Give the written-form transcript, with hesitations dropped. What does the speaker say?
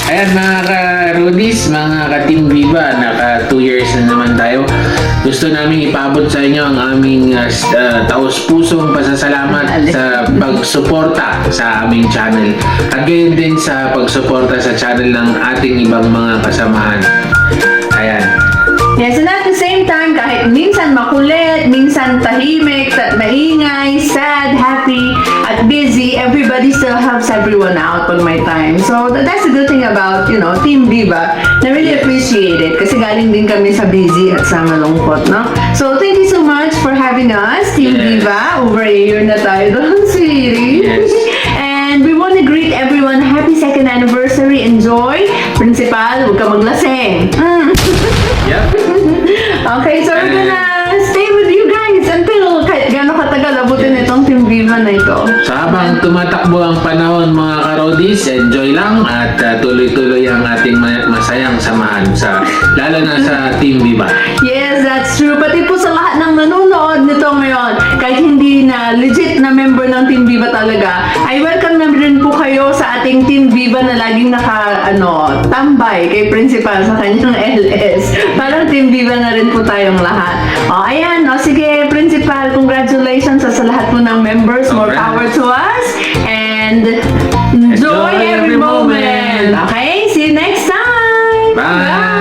Ayan mga ka-Rudis, mga ka-Team Viva, naka 2 years na naman tayo. Gusto namin ipabot sa inyo ang aming taos-pusong pasasalamat sa pagsuporta sa aming channel. At gayon din sa pagsuporta sa channel ng ating ibang mga kasamahan. Ayan. Yes, and at the same time, kahit minsan makulit, minsan tahimik, maingay, sad, happy, at busy, everybody still helps everyone out pag may time. So, that's the good thing about, Team Viva. Na really appreciate it kasi galing din kami sa busy at sa malungkot, no? So, thank you so much for having us, Team Yes. Viva. Over a year na tayo doon, sweetie. Yes. And we want to greet everyone, happy 2nd anniversary. Enjoy. Principal, huwag ka maglaseng. Yep. Okay, so we're gonna stay with you guys until kahit gano'ng katagal abutin itong Team Viva na ito. So habang tumatakbo ang panahon mga ka-Rodis, enjoy lang at tuloy-tuloy ang ating masayang samahan lalo na sa Team Viva. Yes, that's true. Pati po sa lahat ng nanonood nito ngayon, kahit hindi na legit na member ng Team Viva talaga, I welcome na rin po kayo sa ating Team Viva na laging tambay kay Principal sa kanyang LS. Parang Team Viva na rin po tayong lahat. Ayan. Sige, Principal, congratulations sa lahat po ng members. More Alright. power to us. And enjoy every moment. Okay? See you next time. Bye!